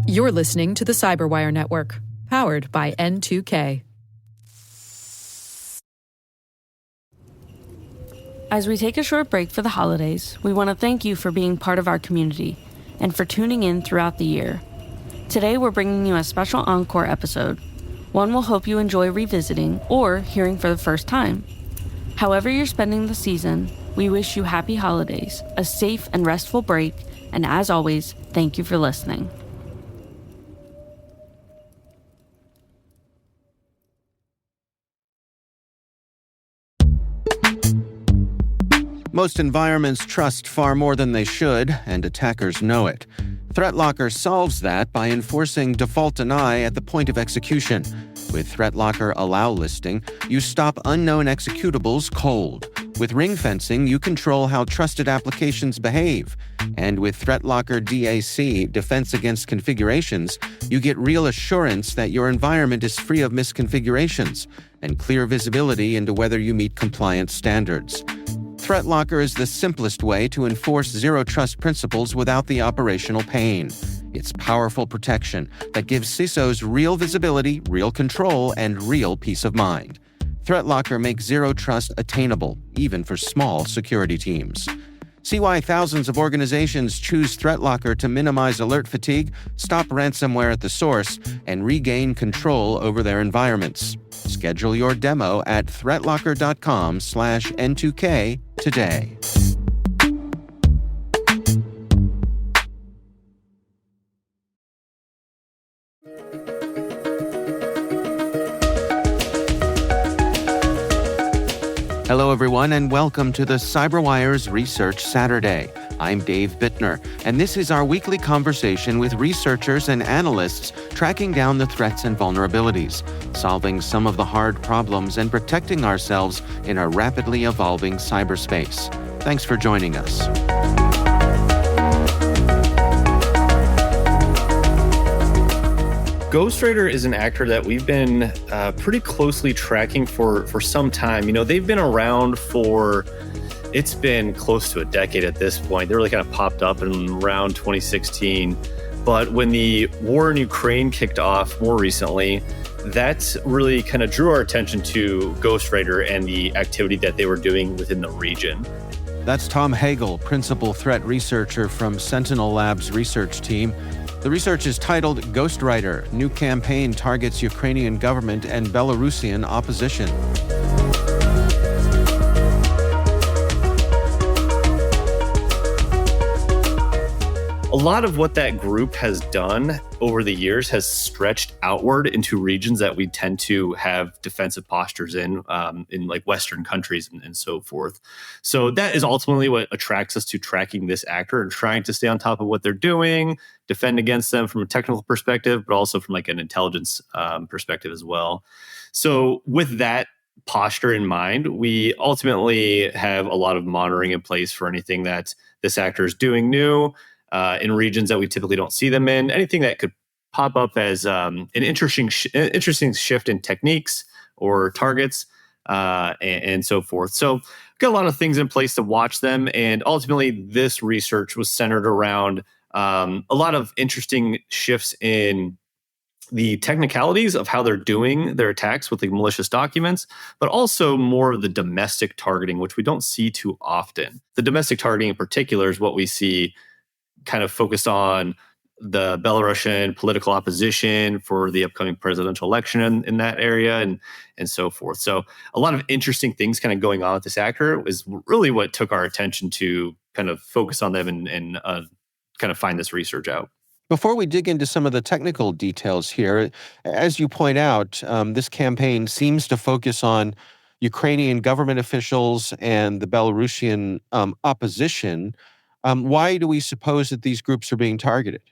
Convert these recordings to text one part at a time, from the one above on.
You're listening to the Cyberwire Network, powered by N2K. As we take a short break for the holidays, we want to thank you for being part of our community and for tuning in throughout the year. Today, we're bringing you a special encore episode, one we'll hope you enjoy revisiting or hearing for the first time. However you're spending the season, we wish you happy holidays, a safe and restful break, and as always, thank you for listening. Most environments trust far more than they should, and attackers know it. ThreatLocker solves that by enforcing default deny at the point of execution. With ThreatLocker Allow listing, you stop unknown executables cold. With ring fencing, you control how trusted applications behave. And with ThreatLocker DAC, Defense Against Configurations, you get real assurance that your environment is free of misconfigurations and clear visibility into whether you meet compliance standards. ThreatLocker is the simplest way to enforce zero-trust principles without the operational pain. It's powerful protection that gives CISOs real visibility, real control, and real peace of mind. ThreatLocker makes zero-trust attainable, even for small security teams. See why thousands of organizations choose ThreatLocker to minimize alert fatigue, stop ransomware at the source, and regain control over their environments. Schedule your demo at threatlocker.com/N2K today. Hello, everyone, and welcome to the CyberWire's Research Saturday. I'm Dave Bittner, and this is our weekly conversation with researchers and analysts tracking down the threats and vulnerabilities, solving some of the hard problems, and protecting ourselves in a rapidly evolving cyberspace. Thanks for joining us. Ghostwriter is an actor that we've been pretty closely tracking for some time. You know, they've been around it's been close to a decade at this point. They really kind of popped up in around 2016. But when the war in Ukraine kicked off more recently, that really kind of drew our attention to Ghostwriter and the activity that they were doing within the region. That's Tom Hagel, principal threat researcher from SentinelLabs research team. The research is titled Ghostwriter, New Campaign Targets Ukrainian Government and Belarusian Opposition. A lot of what that group has done over the years has stretched outward into regions that we tend to have defensive postures in like Western countries and so forth. So that is ultimately what attracts us to tracking this actor and trying to stay on top of what they're doing, defend against them from a technical perspective, but also from like an intelligence perspective as well. So with that posture in mind, we ultimately have a lot of monitoring in place for anything that this actor is doing new, in regions that we typically don't see them in, anything that could pop up as an interesting shift in techniques or targets and so forth. So got a lot of things in place to watch them. And ultimately, this research was centered around a lot of interesting shifts in the technicalities of how they're doing their attacks with the malicious documents, but also more of the domestic targeting, which we don't see too often. The domestic targeting in particular is what we see kind of focused on the Belarusian political opposition for the upcoming presidential election in that area and so forth. So a lot of interesting things kind of going on with this actor is really what took our attention to kind of focus on them and kind of find this research out. Before we dig into some of the technical details here, as you point out, this campaign seems to focus on Ukrainian government officials and the Belarusian opposition. Why do we suppose that these groups are being targeted?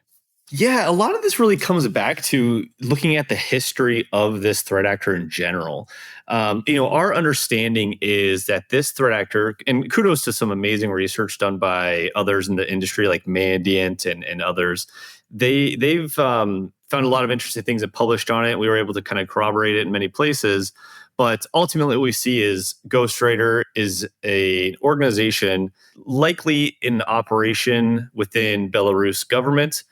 Yeah, a lot of this really comes back to looking at the history of this threat actor in general. Our understanding is that this threat actor, and kudos to some amazing research done by others in the industry like Mandiant and others, they've found a lot of interesting things and published on it. We were able to kind of corroborate it in many places. But ultimately, what we see is Ghostwriter is an organization likely in operation within Belarus government,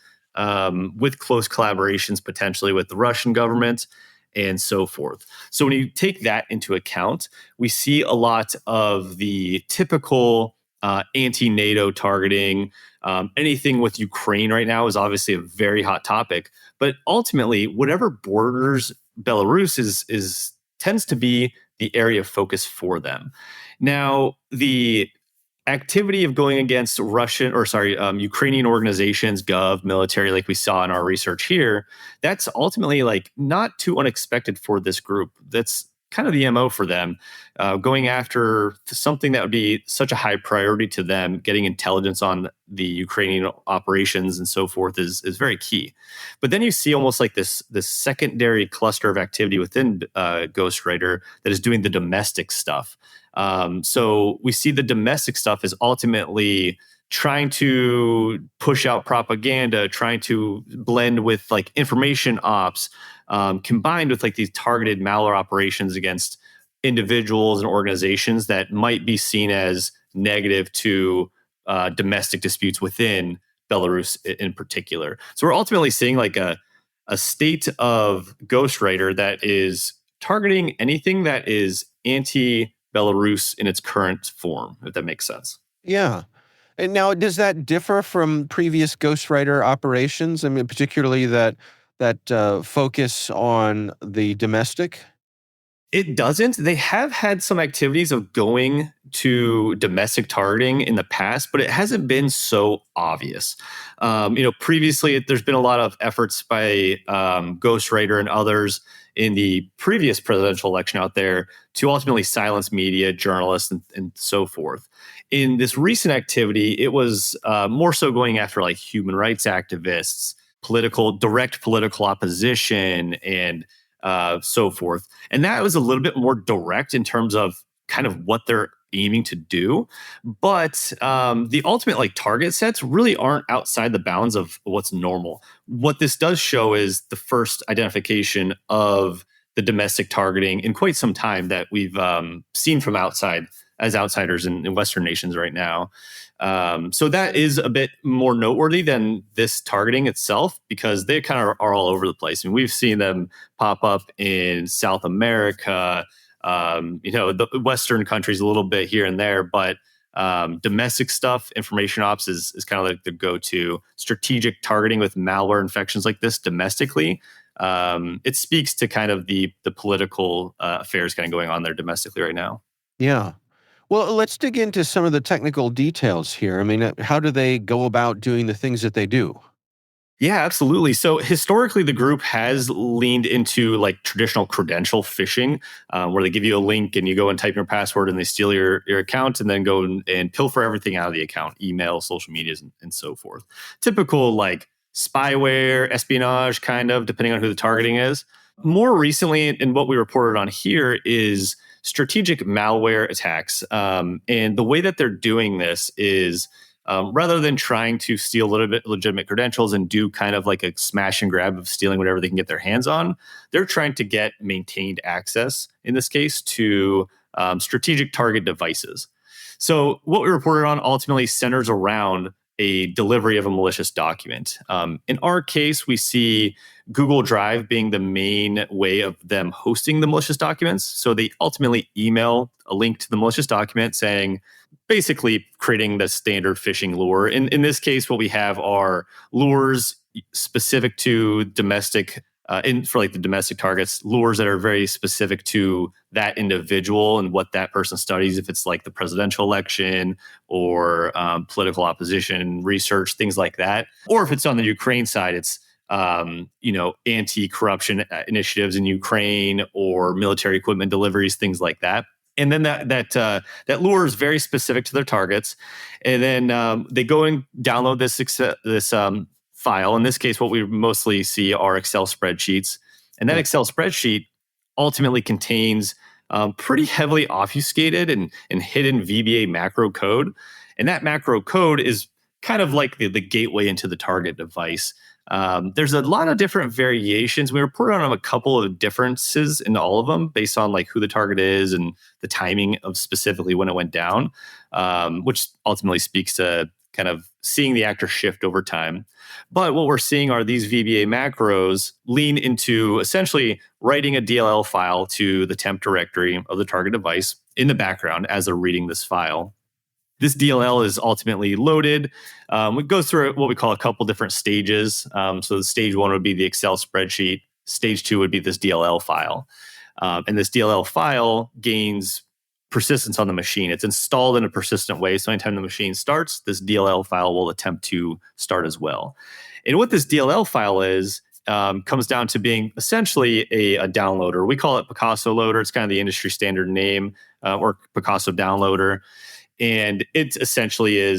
with close collaborations potentially with the Russian government and so forth. So when you take that into account, we see a lot of the typical anti-NATO targeting. Anything with Ukraine right now is obviously a very hot topic, but ultimately, whatever borders Belarus is tends to be the area of focus for them. Now, the activity of going against Ukrainian organizations, gov, military, like we saw in our research here, that's ultimately like not too unexpected for this group. That's kind of the MO for them, going after something that would be such a high priority to them. Getting intelligence on the Ukrainian operations and so forth is very key. But then you see almost like this secondary cluster of activity within Ghostwriter that is doing the domestic stuff. So we see the domestic stuff is ultimately trying to push out propaganda, trying to blend with like information ops, combined with like these targeted malware operations against individuals and organizations that might be seen as negative to domestic disputes within Belarus in particular. So we're ultimately seeing like a state of Ghostwriter that is targeting anything that is anti-Belarus in its current form, if that makes sense. Yeah. And now, does that differ from previous Ghostwriter operations? I mean, particularly that focus on the domestic? It doesn't. They have had some activities of going to domestic targeting in the past, but it hasn't been so obvious. Previously, there's been a lot of efforts by Ghostwriter and others in the previous presidential election out there to ultimately silence media, journalists, and so forth. In this recent activity, it was more so going after like human rights activists, direct political opposition, and so forth. And that was a little bit more direct in terms of kind of what they're aiming to do. But the ultimate like target sets really aren't outside the bounds of what's normal. What this does show is the first identification of the domestic targeting in quite some time that we've seen from outside as outsiders in Western nations right now. So that is a bit more noteworthy than this targeting itself, because they kind of are all over the place. I mean, we've seen them pop up in South America, the Western countries a little bit here and there, but domestic stuff, information ops is kind of like the go-to. Strategic targeting with malware infections like this domestically, it speaks to kind of the political affairs kind of going on there domestically right now. Yeah. Well, let's dig into some of the technical details here. I mean, how do they go about doing the things that they do? Yeah, absolutely. So historically, the group has leaned into like traditional credential phishing, where they give you a link and you go and type your password and they steal your account and then go and pilfer everything out of the account, email, social medias, and so forth. Typical like spyware, espionage, kind of, depending on who the targeting is. More recently, and what we reported on here is strategic malware attacks. And the way that they're doing this is rather than trying to steal legitimate credentials and do kind of like a smash and grab of stealing whatever they can get their hands on, they're trying to get maintained access, in this case, to strategic target devices. So what we reported on ultimately centers around a delivery of a malicious document. In our case, we see Google Drive being the main way of them hosting the malicious documents. So they ultimately email a link to the malicious document saying, basically creating the standard phishing lure. In this case, what we have are lures specific to domestic, for like the domestic targets, lures that are very specific to that individual and what that person studies, if it's like the presidential election or political opposition research, things like that. Or if it's on the Ukraine side, it's anti-corruption initiatives in Ukraine or military equipment deliveries, things like that. And then that lure is very specific to their targets. And then they go and download this file. In this case, what we mostly see are Excel spreadsheets. And that Excel spreadsheet ultimately contains pretty heavily obfuscated and hidden VBA macro code. And that macro code is kind of like the gateway into the target device. There's a lot of different variations. We reported on a couple of differences in all of them based on like who the target is and the timing of specifically when it went down, which ultimately speaks to kind of seeing the actor shift over time. But what we're seeing are these VBA macros lean into essentially writing a DLL file to the temp directory of the target device in the background as they're reading this file. This DLL is ultimately loaded. It goes through what we call a couple different stages. So the stage one would be the Excel spreadsheet. Stage two would be this DLL file. And this DLL file gains persistence on the machine. It's installed in a persistent way. So anytime the machine starts, this DLL file will attempt to start as well. And what this DLL file is, comes down to being essentially a downloader. We call it Picasso loader. It's kind of the industry standard name, or Picasso downloader. And it essentially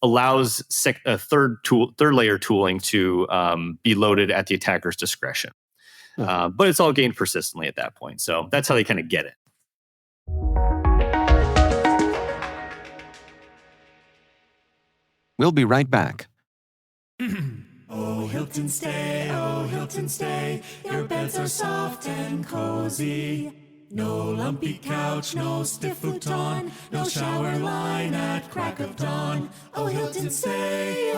allows third layer tooling to be loaded at the attacker's discretion. But it's all gained persistently at that point. So that's how they kind of get it. We'll be right back. Oh, Hilton stay. Your beds are soft and cozy. No lumpy couch, no stiff futon, no shower line at crack of dawn. Oh, Hilton stay,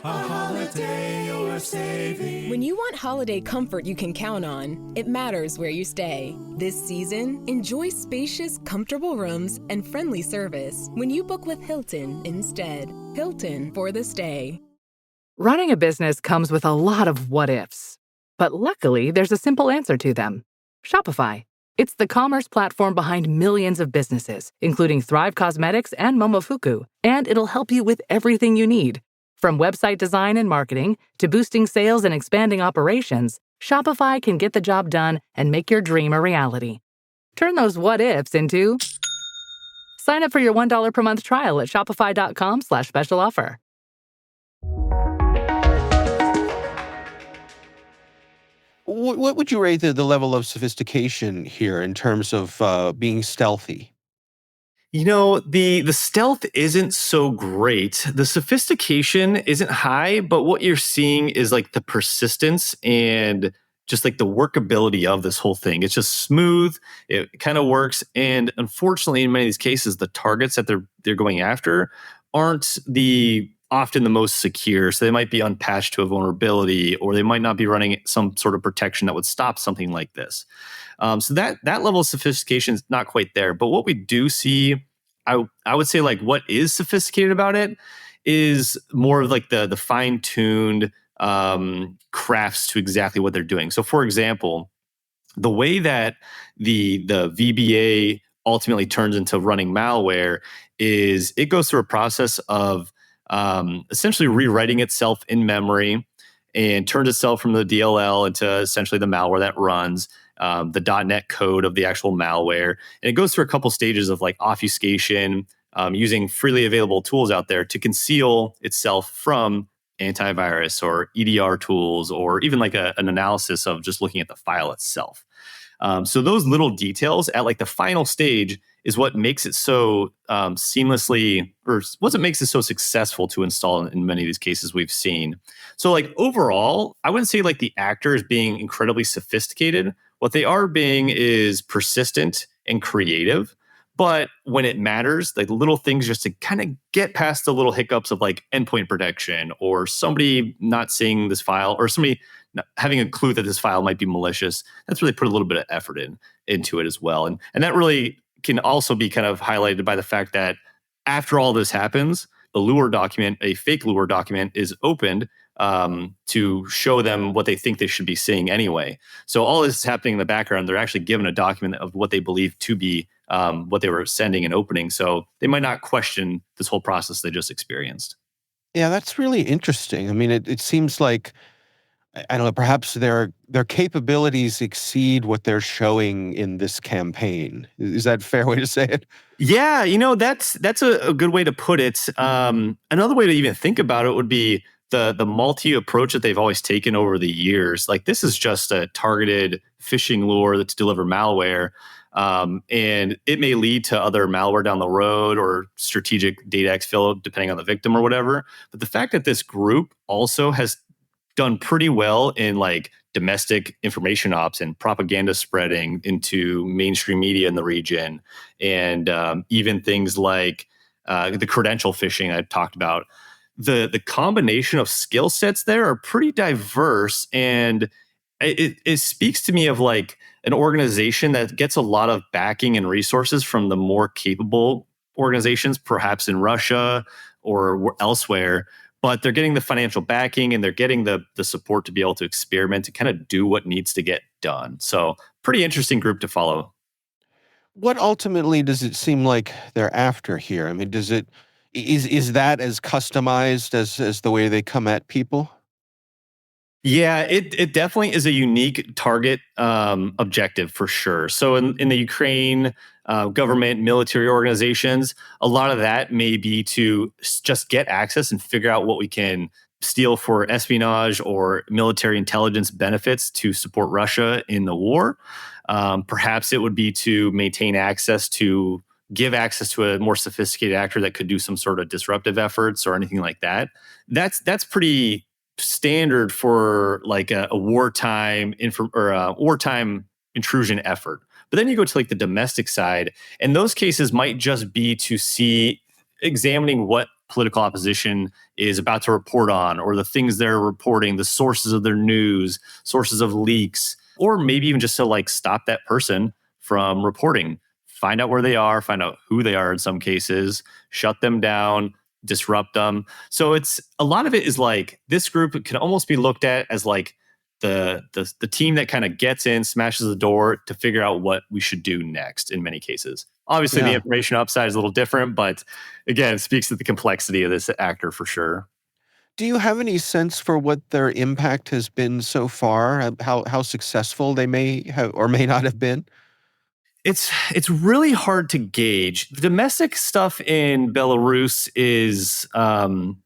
a holiday you're saving. When you want holiday comfort you can count on, it matters where you stay. This season, enjoy spacious, comfortable rooms and friendly service when you book with Hilton instead. Hilton for the stay. Running a business comes with a lot of what-ifs, but luckily there's a simple answer to them. Shopify. It's the commerce platform behind millions of businesses, including Thrive Cosmetics and Momofuku, and it'll help you with everything you need. From website design and marketing to boosting sales and expanding operations, Shopify can get the job done and make your dream a reality. Turn those what-ifs into... Sign up for your $1 per month trial at shopify.com/special offer. What would you rate the level of sophistication here in terms of being stealthy? You know, the stealth isn't so great. The sophistication isn't high, but what you're seeing is like the persistence and just like the workability of this whole thing. It's just smooth. It kind of works. And unfortunately, in many of these cases, the targets that they're going after aren't often the most secure. So they might be unpatched to a vulnerability, or they might not be running some sort of protection that would stop something like this. So that level of sophistication is not quite there. But what we do see, I would say like what is sophisticated about it is more of like the fine-tuned crafts to exactly what they're doing. So for example, the way that the VBA ultimately turns into running malware is it goes through a process of essentially rewriting itself in memory and turns itself from the DLL into essentially the malware that runs, the .NET code of the actual malware. And it goes through a couple stages of like obfuscation, using freely available tools out there to conceal itself from antivirus or EDR tools, or even like an analysis of just looking at the file itself. So those little details at like the final stage is what makes it so seamlessly, or what makes it so successful to install in many of these cases we've seen. So like overall, I wouldn't say like the actor is being incredibly sophisticated. What they are being is persistent and creative. But when it matters, like little things just to kind of get past the little hiccups of like endpoint protection, or somebody not seeing this file, or somebody having a clue that this file might be malicious, that's really put a little bit of effort into it as well. And that really can also be kind of highlighted by the fact that after all this happens, a lure document, a fake lure document, is opened to show them what they think they should be seeing anyway. So all this is happening in the background. They're actually given a document of what they believe to be what they were sending and opening. So they might not question this whole process they just experienced. Yeah, that's really interesting. I mean, it seems like, I don't know, perhaps their capabilities exceed what they're showing in this campaign. Is that a fair way to say it? Yeah, that's a good way to put it. Another way to even think about it would be the multi approach that they've always taken over the years. Like, this is just a targeted phishing lure that's deliver malware. And it may lead to other malware down the road or strategic data exfil, depending on the victim or whatever. But the fact that this group also has done pretty well in like domestic information ops and propaganda spreading into mainstream media in the region, and even things like the credential phishing I talked about. The combination of skill sets there are pretty diverse, and it speaks to me of like an organization that gets a lot of backing and resources from the more capable organizations, perhaps in Russia or elsewhere, but they're getting the financial backing and they're getting the support to be able to experiment and kind of do what needs to get done. So pretty interesting group to follow. What ultimately does it seem like they're after here? I mean, is that as customized as the way they come at people? Yeah, it definitely is a unique target objective for sure. So in the Ukraine government, military organizations, a lot of that may be to just get access and figure out what we can steal for espionage or military intelligence benefits to support Russia in the war. Perhaps it would be to maintain access to give access to a more sophisticated actor that could do some sort of disruptive efforts or anything like that. That's pretty standard for like a wartime or a wartime intrusion effort. But then you go to like the domestic side, and those cases might just be to see examining what political opposition is about to report on, or the things they're reporting, the sources of their news, sources of leaks, or maybe even just to like stop that person from reporting, find out where they are, find out who they are in some cases, shut them down, disrupt them. So it's a lot of it is like this group can almost be looked at as like the team that kind of gets in, smashes the door to figure out what we should do next in many cases. Obviously, the Yeah. information upside is a little different, but again, it speaks to the complexity of this actor for sure. Do you have any sense for what their impact has been so far? How successful they may have or may not have been? It's really hard to gauge. The domestic stuff in Belarus is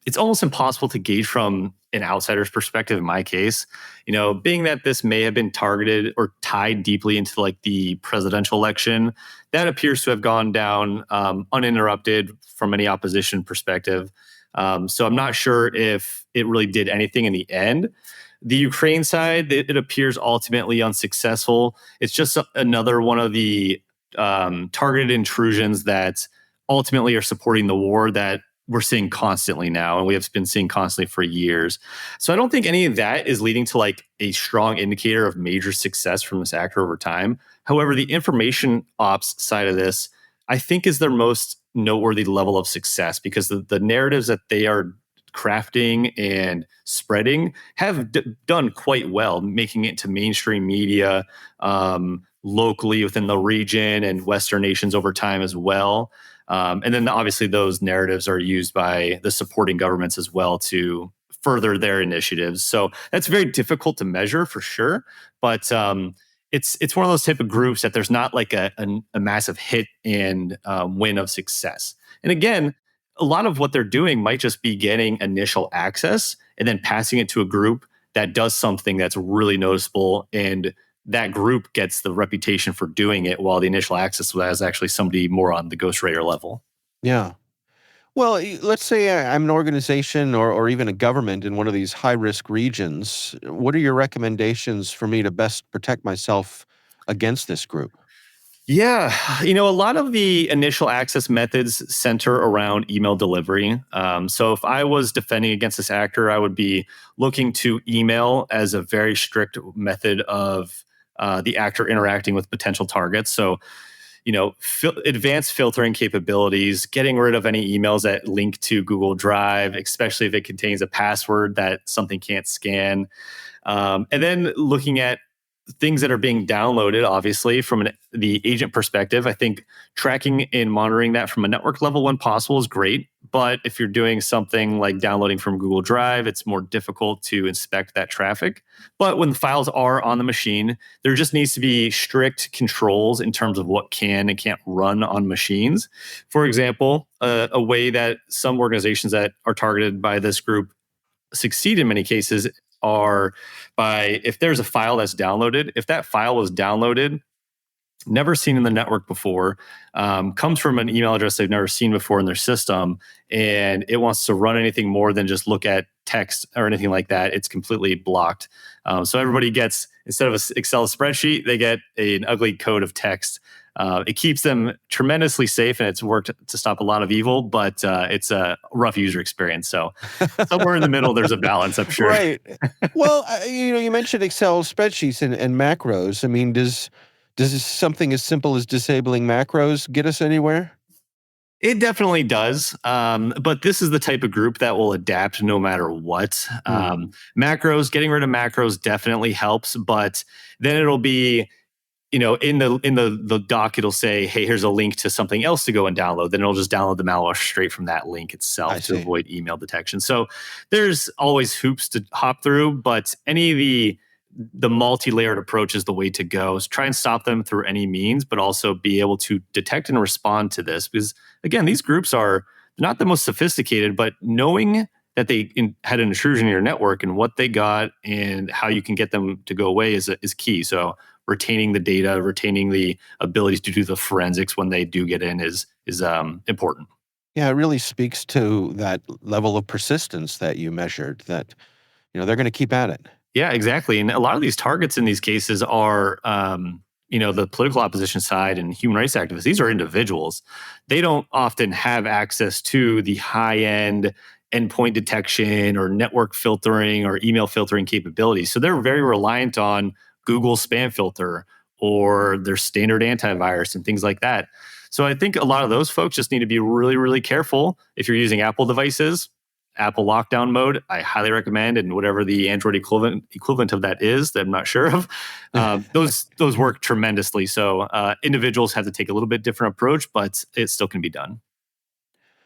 it's almost impossible to gauge from an outsider's perspective. In my case, being that this may have been targeted or tied deeply into like the presidential election, that appears to have gone down uninterrupted from any opposition perspective. So I'm not sure if it really did anything in the end. The Ukraine side, it appears ultimately unsuccessful. It's just another one of the targeted intrusions that ultimately are supporting the war that we're seeing constantly now, and we have been seeing constantly for years. So I don't think any of that is leading to like a strong indicator of major success from this actor over time. However, the information ops side of this, I think, is their most noteworthy level of success, because the narratives that they are crafting and spreading have done quite well, making it to mainstream media locally within the region and Western nations over time as well. And then obviously those narratives are used by the supporting governments as well to further their initiatives. So that's very difficult to measure for sure. But it's one of those type of groups that there's not like a massive hit and win of success. And again, a lot of what they're doing might just be getting initial access and then passing it to a group that does something that's really noticeable, and that group gets the reputation for doing it, while the initial access was actually somebody more on the Ghostwriter level. Yeah. Well, let's say I'm an organization or even a government in one of these high-risk regions. What are your recommendations for me to best protect myself against this group? Yeah, a lot of the initial access methods center around email delivery. So if I was defending against this actor, I would be looking to email as a very strict method of the actor interacting with potential targets. So, advanced filtering capabilities, getting rid of any emails that link to Google Drive, especially if it contains a password that something can't scan. And then looking at things that are being downloaded, obviously, from the agent perspective. I think tracking and monitoring that from a network level when possible is great. But if you're doing something like downloading from Google Drive, it's more difficult to inspect that traffic. But when the files are on the machine, there just needs to be strict controls in terms of what can and can't run on machines. For example, a way that some organizations that are targeted by this group succeed in many cases are by, if there's a file that's downloaded, if that file was downloaded never seen in the network before, comes from an email address they've never seen before in their system, and it wants to run anything more than just look at text or anything like that. It's completely blocked. So everybody gets, instead of an Excel spreadsheet, they get an ugly code of text. It keeps them tremendously safe, and it's worked to stop a lot of evil, but it's a rough user experience. So somewhere in the middle, there's a balance, I'm sure. Right. Well, you mentioned Excel spreadsheets and macros. I mean, does something as simple as disabling macros get us anywhere? It definitely does. But this is the type of group that will adapt no matter what. Macros, getting rid of macros definitely helps, but then it'll be, in the doc, it'll say, hey, here's a link to something else to go and download. Then it'll just download the malware straight from that link itself to avoid email detection. So there's always hoops to hop through, but any of the multi-layered approach is the way to go. So try and stop them through any means, but also be able to detect and respond to this. Because again, these groups are not the most sophisticated, but knowing that they had an intrusion in your network and what they got and how you can get them to go away is key. So retaining the data, retaining the ability to do the forensics when they do get in is important. Yeah, it really speaks to that level of persistence that you measured, that they're going to keep at it. Yeah, exactly. And a lot of these targets in these cases are, the political opposition side and human rights activists. These are individuals. They don't often have access to the high-end endpoint detection or network filtering or email filtering capabilities. So they're very reliant on Google spam filter or their standard antivirus and things like that. So I think a lot of those folks just need to be really, really careful. If you're using Apple devices, Apple lockdown mode, I highly recommend, and whatever the Android equivalent of that is, that I'm not sure of, those work tremendously. So individuals have to take a little bit different approach, but it still can be done.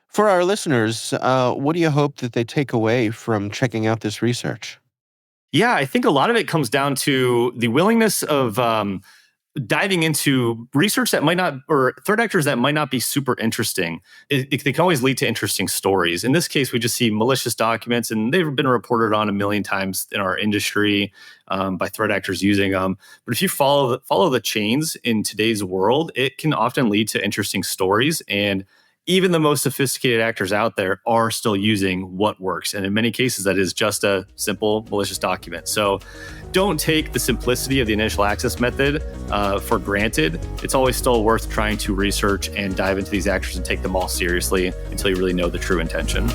For our listeners, what do you hope that they take away from checking out this research? Yeah, I think a lot of it comes down to the willingness of diving into research that might not, or threat actors that might not be super interesting. They can always lead to interesting stories. In this case, we just see malicious documents, and they've been reported on 1 million times in our industry by threat actors using them. But if you follow the chains in today's world, it can often lead to interesting stories. And even the most sophisticated actors out there are still using what works. And in many cases, that is just a simple malicious document. So don't take the simplicity of the initial access method for granted. It's always still worth trying to research and dive into these actors and take them all seriously until you really know the true intention.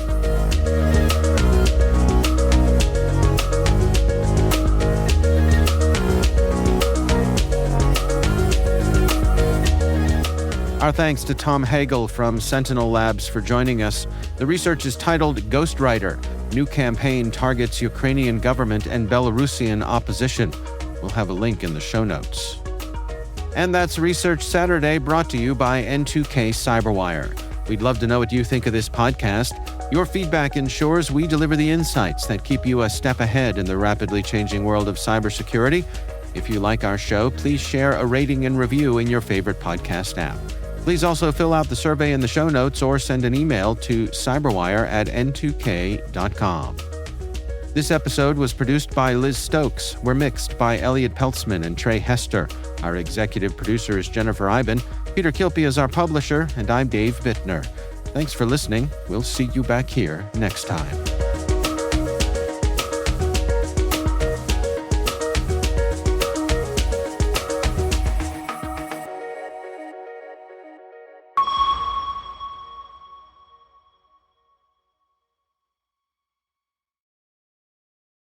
Our thanks to Tom Hagel from SentinelLabs for joining us. The research is titled Ghostwriter. New campaign targets Ukrainian government and Belarusian opposition. We'll have a link in the show notes. And that's Research Saturday, brought to you by N2K Cyberwire. We'd love to know what you think of this podcast. Your feedback ensures we deliver the insights that keep you a step ahead in the rapidly changing world of cybersecurity. If you like our show, please share a rating and review in your favorite podcast app. Please also fill out the survey in the show notes or send an email to cyberwire@n2k.com. This episode was produced by Liz Stokes. We're mixed by Elliot Peltzman and Trey Hester. Our executive producer is Jennifer Iben. Peter Kilpie is our publisher, and I'm Dave Bittner. Thanks for listening. We'll see you back here next time.